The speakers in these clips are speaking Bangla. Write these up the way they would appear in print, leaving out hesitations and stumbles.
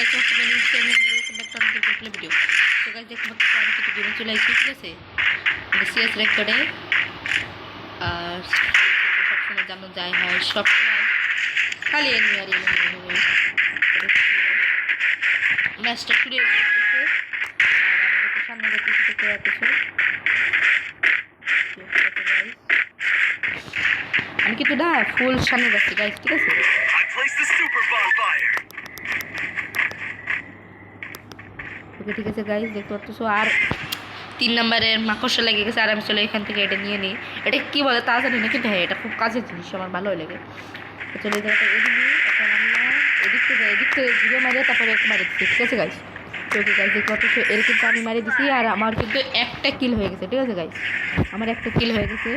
দেখতে পাচ্ছি ভিডিও। তো গাইস দেখতে পাচ্ছি আমি কিন্তু গেমে চলে আসছি, ঠিক আছে? সিএস রেকর্ডে আর সবসময় জানো যায় হয় সবসময় খালি এনিমি আর এনিমি ম্যাচটা শুরু হয়ে গেছে। আর সামনে দেখতেছি দেখতে পাচ্ছি আমি কিন্তু না ফুল সামনে যাচ্ছি গাইস, ঠিক আছে? ওকে ঠিক আছে গাইস দেখতে পাচ্ছ। আর 3 নম্বরের মাকড়সা লেগে গেছে আর আমি চলে এখান থেকে এটা নিয়ে নিই। এটা কি বলে তা জানি না, কিন্তু হ্যাঁ এটা খুব কাজের জিনিস, আমার ভালোই লাগে। চলে যাওয়াটা এদিক থেকে ঘুরে মারিয়ে তারপরে একটু মারি দিচ্ছি, ঠিক আছে গাইস? তো ওকে গাইস দেখতে পাচ্ছ এর কিন্তু আমি মারি দিছি আর আমার কিন্তু একটা কিল হয়ে গেছে, ঠিক আছে গাইস? আমার একটা কিল হয়ে গেছে।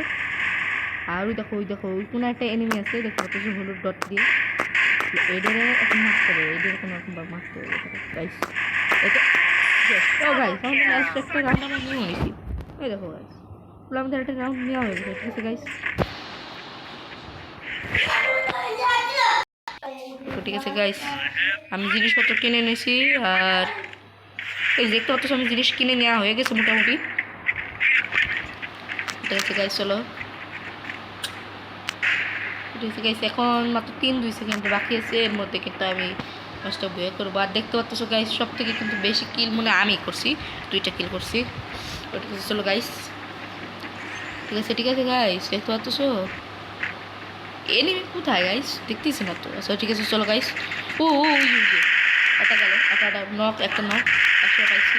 আর ওই দেখো ওই কোনো একটা এনিমি আছে দেখতে পাচ্ছ হলুদ ডট দিয়ে। এটারে এখন মারতে হবে, এদের কোনো রকম মারতে হবে গাইস। এটা ও গাইস আমাদের লাস্ট একটা রাউন্ড আমরা নিয়ে নিয়েছি। এই দেখো গাইস আমাদের একটা রাউন্ড নেওয়া হয়ে গেছে, ঠিক আছে গাইস? তো ঠিক আছে গাইস আমি জিনিসপত্র কিনে নিয়েছি আর এই দেখতে পাচ্ছ আমি জিনিস কিনে নেওয়া হয়ে গেছে মোটামুটি। ঠিক আছে গাইস চলো, ঠিক আছে গাইস এখন মাত্র 3-2 সেকেন্ড বাকি আছে, এর মধ্যে কিন্তু আমি ম্যাচটা বয়ে করবো। আর দেখতে পাচ্ছ গাইস সব থেকে কিন্তু বেশি কিল মনে আমি করছি, 2টা কিল করছি। ঠিক আছে চলো গাইস, ঠিক আছে গাইস দেখতে পাচ্ছ এনিমি কোথায় গাইস দেখতেছি না তো। আচ্ছা ঠিক আছে চলো গাইস। ও একটা গেল, একটা নক, একটা নক একশো পাইছি।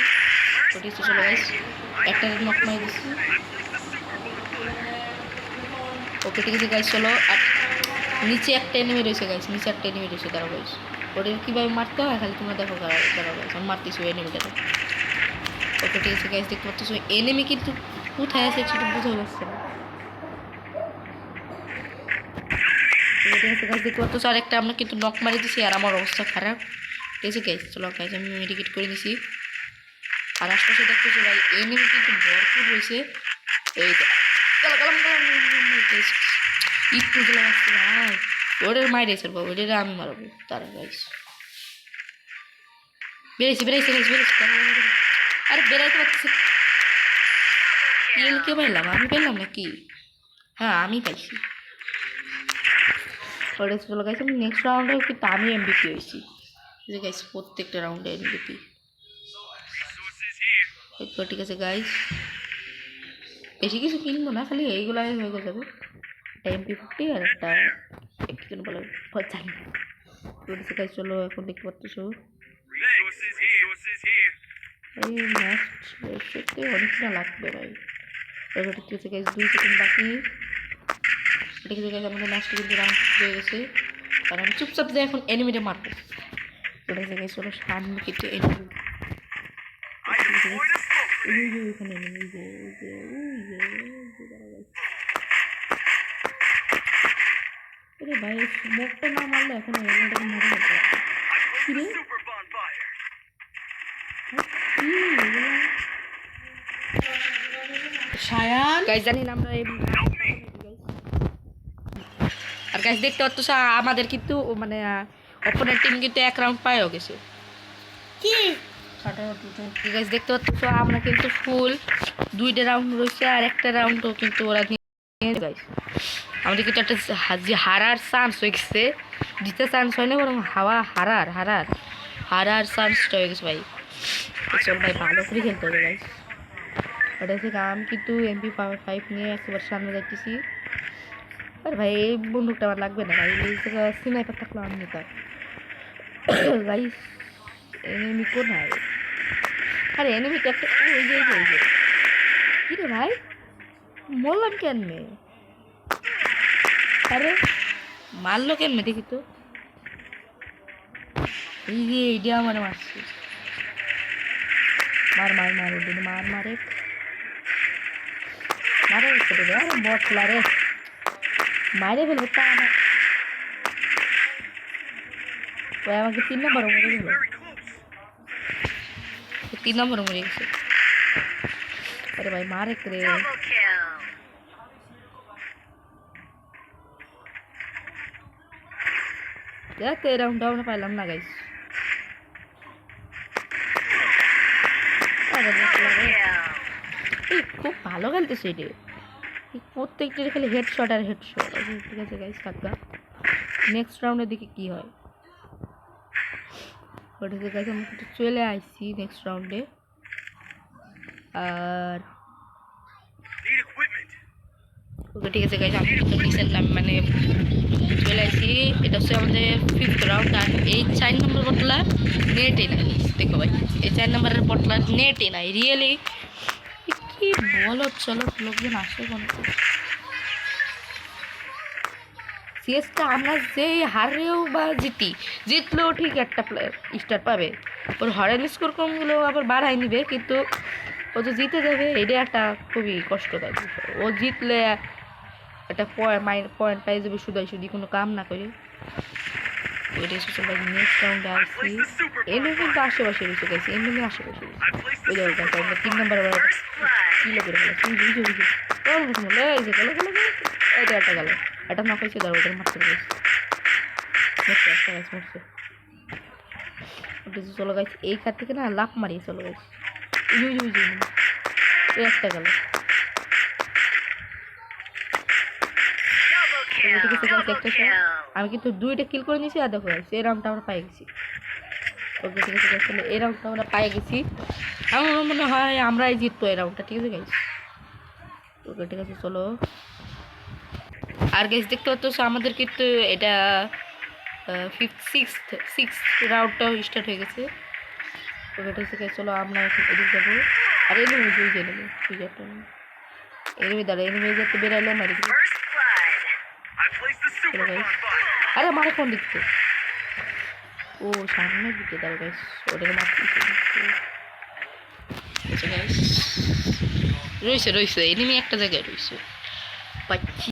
তো ঠিক আছে চলো গাইস একটা নক মারি দিচ্ছি। ওকে ঠিক আছে গাইস চলো। আর নিচে একটা এনিমি রয়েছে গাইস, নিচে একটা এনিমি রয়েছে, দাঁড়াও গাইস ওটা কীভাবে মারতে হয় খালি তোমরা দেখো। দাঁড়াও গাইস আমি মারতেছি ওই এনিমিটাকে। ওকে ঠিক আছে গাইস দেখতে পাচ্ছ এনিমি কিন্তু কোথায় আছে সেটা বোঝা যাচ্ছে না। ঠিক আছে গাইস দেখতে পাচ্ছ আর একটা আমরা কিন্তু নক মারি দিছি আর আমার অবস্থা খারাপ, ঠিক আছে গাইস চলো গাইস আমি মেডিকেট করে দিছি। আর আশপাশে দেখতেছি ভাই এনিমি কিন্তু ভরপুর রয়েছে। এই একটু জেলা আসছে ভাই, ওদের মাইরেছে বাবু, ওদের আমি মারবো তারা গাইস। বেড়েছি আরে বেড়াইতে পারতেছি। কে পাইলাম আমি পেলাম নাকি? হ্যাঁ আমি পাইছি। ওটা চলো গাইস আমি নেক্সট রাউন্ডে কিন্তু আমি এমবিপি হয়েছি, যে গাইস প্রত্যেকটা রাউন্ডে এমবিপি। ঠিক আছে গাইস বেশি কিছু কিনবো না, খালি এইগুলাই হয়ে যাবে। একটা MP40 আর একটা কি বলে জানি না। ঠিক আছে চলো এখন দেখতে পাচ্ছ এই ম্যাচ শেষে অনেকটা লাগবে ভাই। এবার ঠিক আছে গাইস 2 সেকেন্ড বাকি। ঠিক আছে গাইস আমাদের ম্যাচটা কিন্তু রাউন্ড হয়ে গেছে আর আমি চুপচাপ যে এখন এনিমিটা মারবো। ঠিক আছে গাইস চলো সামনে কিছু এনিমি এখানে এনিমি আরে ভাই স্মোকটা না মারলে এখন এনিমিটাকে মারা যেত। কি রে সায়ান গাইস জানি না আমরা আর গাইস দেখতে পাচ্ছ আমাদের কিন্তু মানে অপোনেন্ট টিম কিন্তু 1 রাউন্ড পায়ও গেছে। কি গাইস দেখতে পাচ্ছ আমরা কিন্তু ফুল 2টা রাউন্ড রয়েছে আর একটা রাউন্ডও কিন্তু ওরা নিয়ে গাইস। আমাদের কিন্তু একটা হারার চান্স হয়ে গেছে, জিতে চান্স হয় না বরং হারার চান্সটা হয়ে গেছে ভাই। চল ভাই ভালো করে খেলতে হবে গাইস। ওটা থেকে আমি কিন্তু MP5 নিয়ে একবার সামনে যাইতেছি। আর ভাই এই বন্দুকটা আমার লাগবে না ভাই, এই জায়গায় স্নাইপার থাকলে আমি নিতাম গাইস। এনিমি কোথায়? আরে এনিমিটা একটা ওই যে কি রে ভাই মরলাম কেমনে? আরে মারলো কেমনে দেখি তো। এই যে এইটা আমার মারছে, মার মারে আরে বটলা রে মারে ফেলবে তা আমার। ওই আমাকে 3 নম্বর মরে গেল, 3 নম্বর মরে গেছে। আরে ভাই মারে রে দেখ এই রাউন্ডটা আমরা পাইলাম না গাইস। এই খুব ভালো খেলতেছে এটা, প্রত্যেকটা খালি হেডশট আর হেডশট। ঠিক আছে গাইস, থাকা নেক্সট রাউন্ডের দিকে কি হয় ওটাতে গাইস। আমি কিন্তু চলে আসছি নেক্সট রাউন্ডে। আর ওকে ঠিক আছে গাইস, আমি কিন্তু রিসেন্ট আমি মানে চলে আসছি। এটা হচ্ছে আমাদের 5th রাউন্ড। আর এই 4 নম্বর বটলা নেটে নাই, দেখো ভাই এই 4 নম্বরের বটলা নেটে নাই রিয়েলি। কি বলো, চলো লোকজন আসে কোন সিএসটা আমরা যে হারেও বা জিতলেও ঠিক একটা স্টার পাবে। ওর হরেন স্কোর কমগুলো আবার বাড়াই নিবে, কিন্তু ও যে জিতে যাবে এটা একটা খুবই কষ্টদায়ক বিষয়। ও জিতলে একটা পয়েন্ট পাই যাবে শুধু কোনো কাম না করে। নেক্সট রাউন্ডে আসছি। এমনি কিন্তু আশেপাশে রয়েছে গেছি, এমনি আশেপাশে ওই জায়গাটা 3 নম্বর কিলো করে এটা একটা গেল, এটা না পাইছে ধরো ওদের মারতে গেছে। চলো গাইছি এই খাত থেকে না লাফ মারিয়ে চলো গাইছি। একটা গেল, আমি কিন্তু 2টা কিল করে নিয়েছি। আর দেখো এই রাউন্ডটা আমরা পাই গেছি। ওকে ঠিক আছে গাইস, এই রাউন্ডটা আমরা পাই গেছি। আমার মনে হয় আমরাই জিতবো এই রাউন্ডটা, ঠিক আছে গাইস। ওকে ঠিক আছে চলো। আর গাইস দেখতে পাচ্ছ আমাদের কিন্তু এটা 6th রাউন্ডটাও স্টার্ট হয়ে গেছে। ওকে ঠিক আছে চলো, আমরা এদিকে যাবো। আর এনিমি দুই যাবে, এনিমি দাঁড়া, এনিমি যাতে বেরাইলে মারি দিবে। আরে মারে কোন দিক থেকে? ও সামনের দিকে দাঁড়া গাইস, ওটাকে মারতেছে। রয়েছে এনিমি একটা জায়গায় রয়েছে পাচ্ছি।